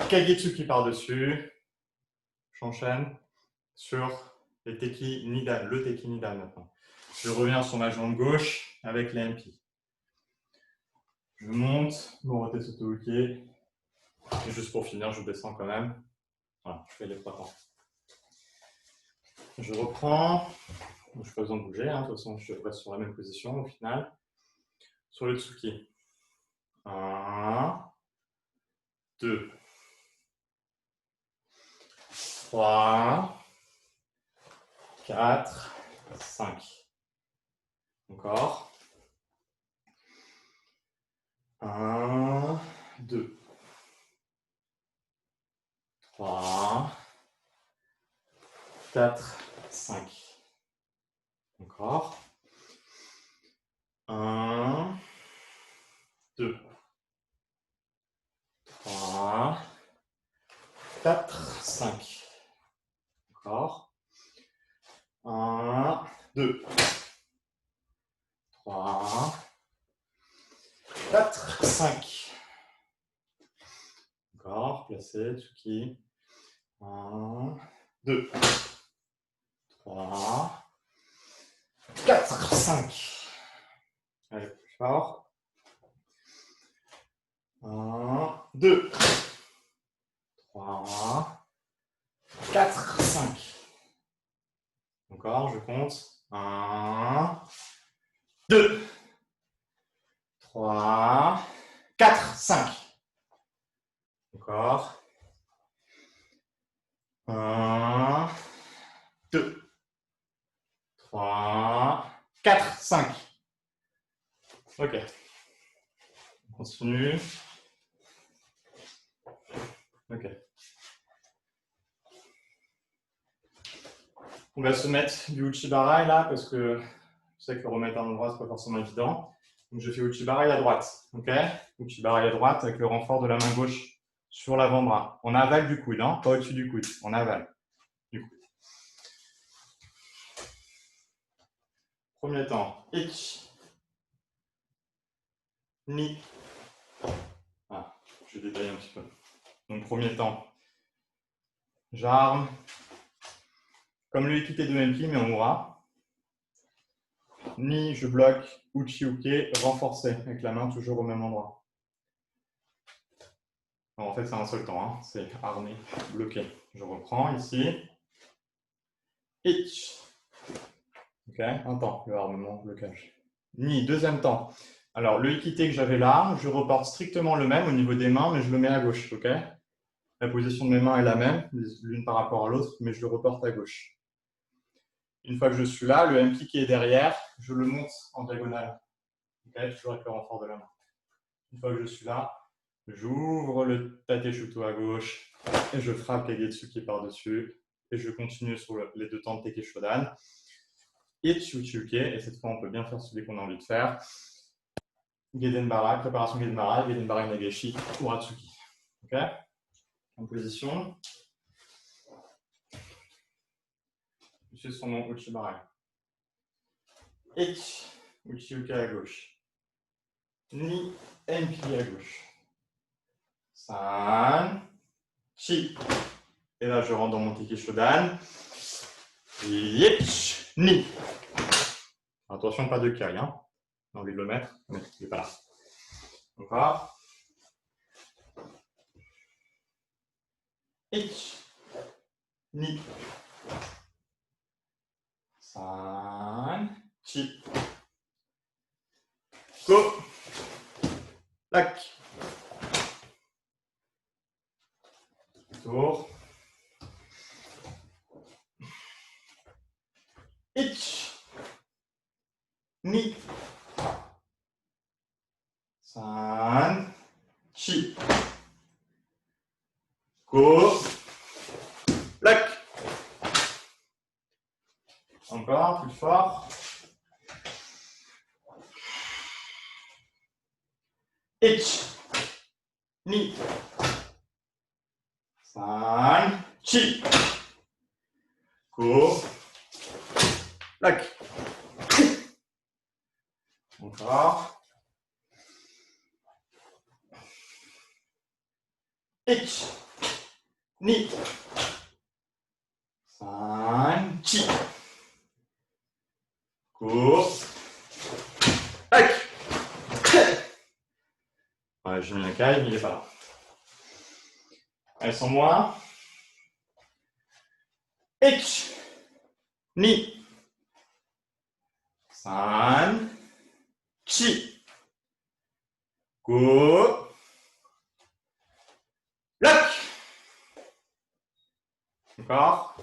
Kagetsuki par-dessus. J'enchaîne sur les Teki Nidan, le Teki Nidan maintenant. Je reviens sur ma jambe gauche avec les MP. Je monte, mon roté Sotobuke. Et juste pour finir, je descends quand même. Voilà, je fais les 3 temps. Je reprends. Je n'ai pas besoin de bouger, hein. De toute façon, je reste sur la même position au final. Sur le Tsuki. 1, 2, 3, 4, 5. Encore. 1, 2, 3, 4, 5. Encore. 1, 2, 3, 4, 5. Encore. 1, 2, 3, 4, 5. Encore, placé, Tsuki. 1, 2, 3, 4, 5. Allez, plus fort. 1, 2, 3, 4, 5. Encore, je compte. 1, 2, 3, 4, 5. Encore. 1, 2, 3, 4, 5. Ok. On continue. Ok. On va se mettre du Uchibarai là parce que je sais que le remettre à l'endroit, c'est pas forcément évident. Donc je fais Uchibarai à droite. Ok. Uchibarai à droite avec le renfort de la main gauche sur l'avant-bras. On avale du coude, hein, pas au-dessus du coude. On avale du coude. Premier temps. Ich. Ni. Ah, je vais détailler un petit peu. Donc premier temps. J'arme. Comme le Ikite de MP, mais en Ura. Ni, je bloque. Uchi-uke, renforcé, avec la main toujours au même endroit. Alors, en fait, c'est un seul temps, hein. C'est armé, bloqué. Je reprends ici. Ich. Ok, un temps, le armement, blocage. Ni, deuxième temps. Alors, le Ikite que j'avais là, je reporte strictement le même au niveau des mains, mais je le mets à gauche. Ok. La position de mes mains est la même, l'une par rapport à l'autre, mais je le reporte à gauche. Une fois que je suis là, le MP qui est derrière, je le monte en diagonale. Okay, toujours avec le renfort de la main. Une fois que je suis là, J'ouvre le tate shuto à gauche et je frappe les Getsuki par-dessus. Et je continue sur les deux temps de Teke Shodan. Ichi-uchi-uke, et cette fois on peut bien faire celui qu'on a envie de faire. Gedenbara, préparation Gedenbara, Gedenbara Nageshi, Uratsuki. Ok? En position. Je suis sur mon Uchibara. Ichi, Uchi-uke à gauche. Ni, Enki à gauche. San, Chi. Et là je rentre dans mon Teke Shodan. Yich, Ni. Attention, pas de kai, hein. J'ai envie de le mettre, mais il n'est pas là. Encore. Ich, Ni. San, Chi. Go. Lac. Tour. Ich, Ni. San, Chi. Go. Lac. Encore, plus fort. Ich, Ni. San, Chi. Go. Lac. Encore. Ich, Ni. San, Chi. Go. Lac. Ouais, j'ai mis un kai, mais il n'est pas là. Allez, sans moi. Ich, Ni. San, Chi. Go. Lac. Encore.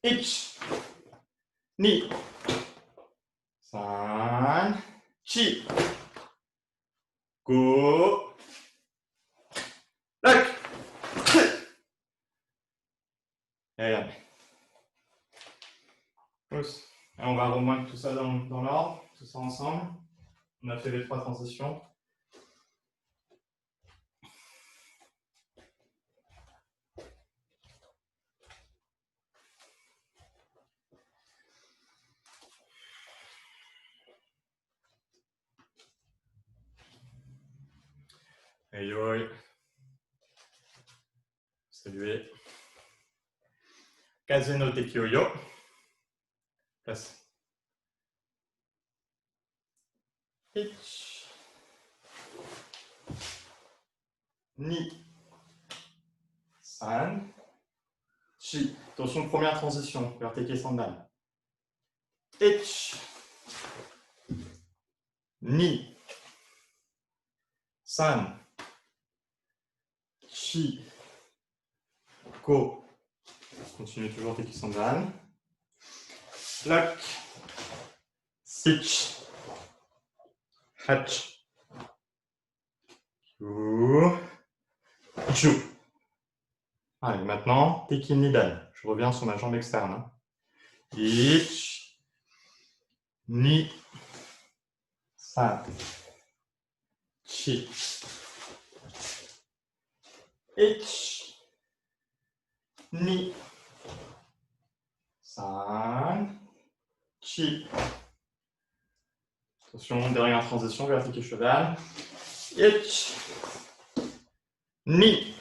Ich, Ni. San, Chi. Go. Lac. Et allez. Pousse. Et on va remonter tout ça dans l'ordre, tout ça ensemble. On a fait les 3 transitions. Hey yo. Saluez. Kaze no Tekioyo. Place. Ich, Ni, San, Chi. Attention, première transition vers Teke Sandan. Ich, Ni, San, Chi, Ko. Continue toujours Teke Sandan. Lock, Sich, Hach, Kyu, Ju. Allez, maintenant, Teki Nidan. Je reviens sur ma jambe externe. Hein. Ich, Ni, San, Chi. Ich, Ni, San, Chi. Attention, dernière transition vers Teke Shodan. Ich, Ni,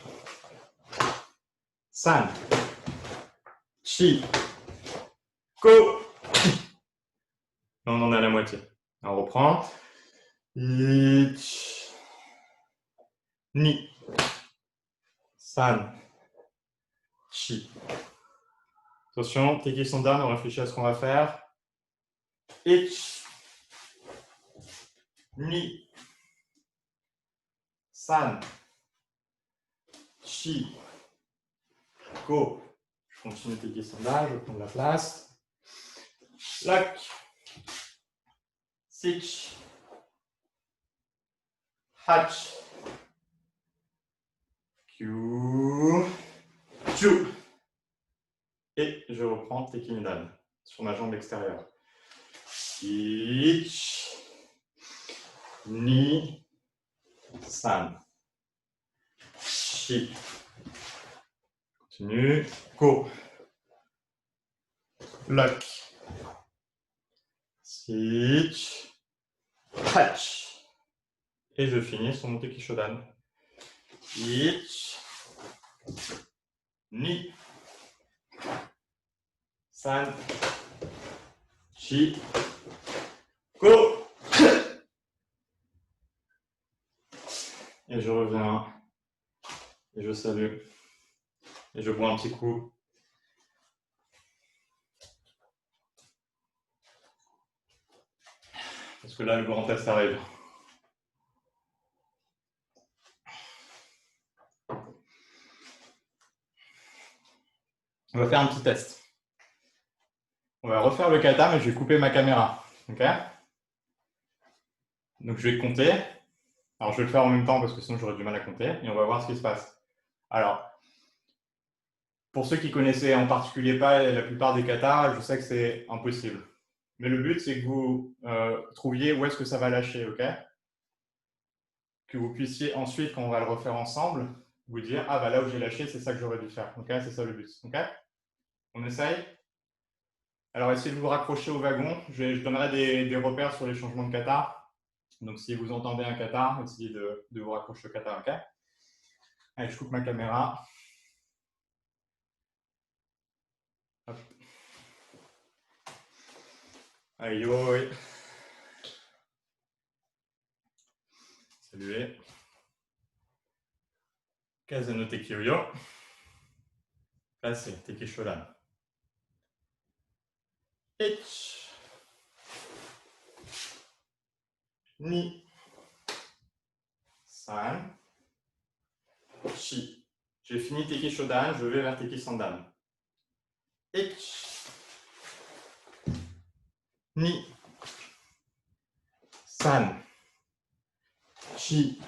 San, Chi, Ko. On en est à la moitié. On reprend. Ich, Ni, San, Chi. Attention, Teke Sandan, on réfléchit à ce qu'on va faire. Ich, Ni, San, Chi, Ko. Je continue Teke Sandan, je prends de la place. Lock, Sich, Hach. Kyu. Chu. Et je reprends Teki Nidan sur ma jambe extérieure. Ich. Ni. San. Shi. Continue. Go. Lock. Switch. Hatch. Et je finis sur mon Teki Shodan. Ich. Ni. San. Shi. Go. Et je reviens. Et je salue. Et je bois un petit coup. Parce que là, le grand test arrive. On va faire un petit test. On va refaire le kata, mais je vais couper ma caméra. Ok? Donc, je vais compter. Alors, je vais le faire en même temps parce que sinon, j'aurais du mal à compter. Et on va voir ce qui se passe. Alors, pour ceux qui connaissaient en particulier pas la plupart des katas, je sais que c'est impossible. Mais le but, c'est que vous trouviez où est-ce que ça va lâcher, ok? Que vous puissiez ensuite, quand on va le refaire ensemble, vous dire, ah bah là où j'ai lâché, c'est ça que j'aurais dû faire. Ok? C'est ça le but. Ok? On essaye? Alors, essayez de vous raccrocher au wagon. Je donnerai des repères sur les changements de kata. Donc, si vous entendez un kata, essayez de vous raccrocher au kata. Ok? Allez, je coupe ma caméra. Hop. Aïe, aïe. Saluez. Kazano Teki Yo. Là, c'est Teki Shodan. Ich. Ni. San. Shi. J'ai fini Teki Shodan, je vais vers Teki Sandan. Ich. Ni. San. Shi.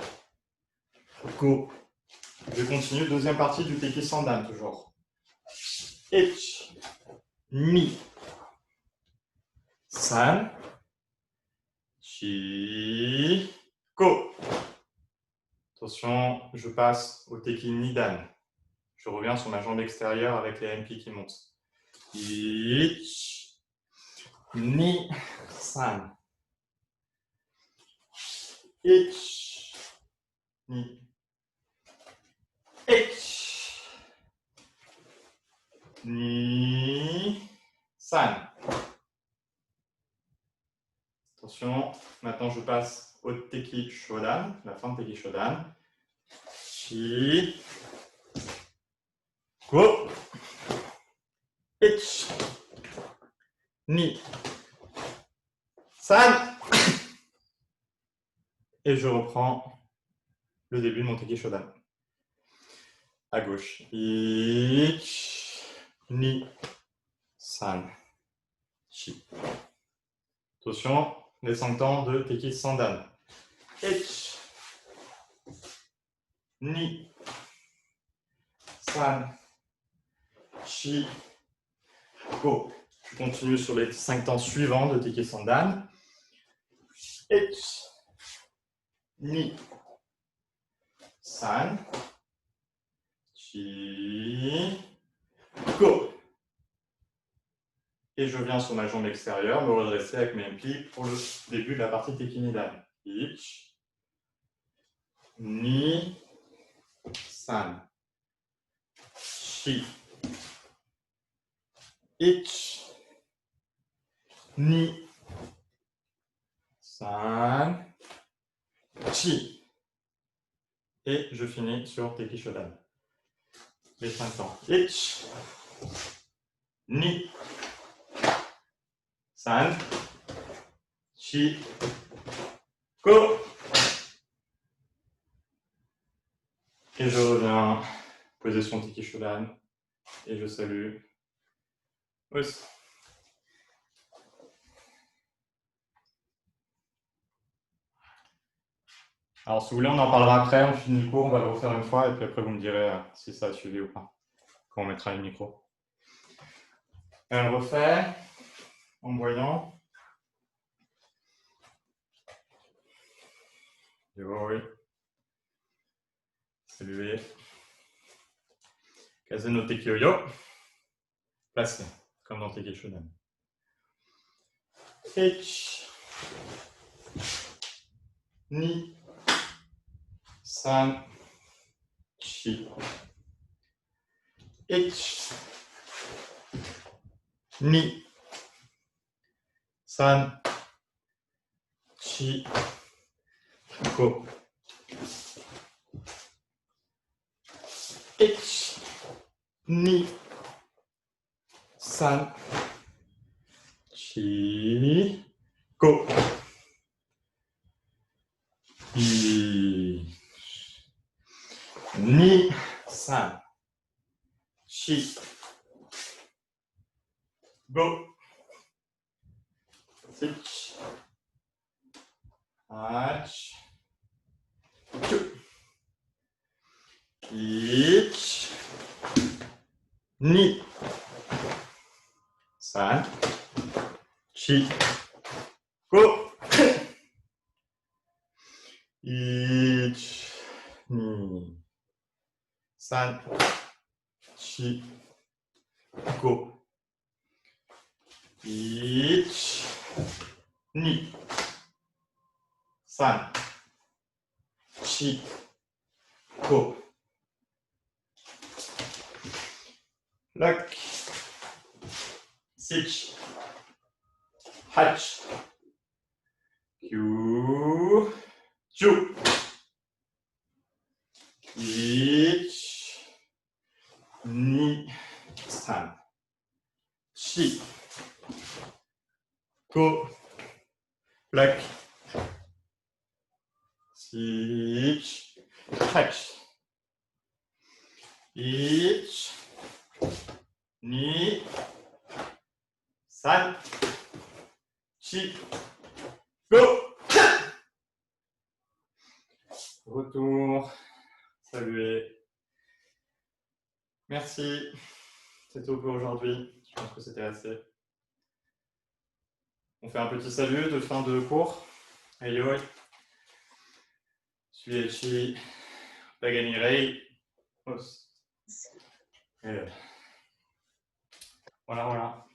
Go. Je continue, deuxième partie du Teki Sandan toujours. Ich. Ni. San. Shi. Go. Attention, je passe au Teki Nidan. Je reviens sur ma jambe extérieure avec les MP qui montent. Ich. Ni. San. Ich. Ni. Ich. Ni. San. Attention, maintenant je passe au Teki Shodan, la fin de Teki Shodan. Shi. Go. Ich. Ni. San. Et je reprends le début de mon Teki Shodan. À gauche. Ich. Ni. San. Shi. Attention, les 5 temps de Teki Sandan. Ich. Ni. San. Shi. Go. Je continue sur les 5 temps suivants de Teki Sandan. Ich. Ni. San. Shi. Go. Et je viens sur ma jambe extérieure, me redresser avec mes plis pour le début de la partie Teki Nidan. Ich. Ni. San. Shi. Ich. Ni. San. Shi. Et je finis sur Teki Shodan. Les 5 temps. Ich. Ni. San. Shi. Go. Et je reviens. Position Teki Shodan. Et je salue. Os. Alors, si vous voulez, on en parlera après, on finit le cours, on va le refaire une fois, et puis après, vous me direz si ça a suivi ou pas, quand on mettra le micro. Elle refait, en voyant. Oui. Saluer. Kaze no Tekioyo. Placé, comme dans Teke Shonen. Ich. Ni. San. Chi. Ich. Ni. San. Chi. Go. Ich. Ni. San. Chi. Go. I. Ni. San. Chi. Go. Ich. Hach. Kyu. Ich. Ni. San. Chi. Go. Ich. Ni. San. Chi. Go. Ich. Ni. San. Chi. Go. Lock. Sich. Hach. Kyu. Ju. Ich. Ni. San. Chi. Go. Lock. Sich. Hach. Ich. Ni. San. Chi. Go. Retour. Saluer. Merci. C'est tout pour aujourd'hui. Je pense que c'était assez. On fait un petit salut de fin de cours. Ayo. Suichi. Paganirei. Os. Voilà, voilà.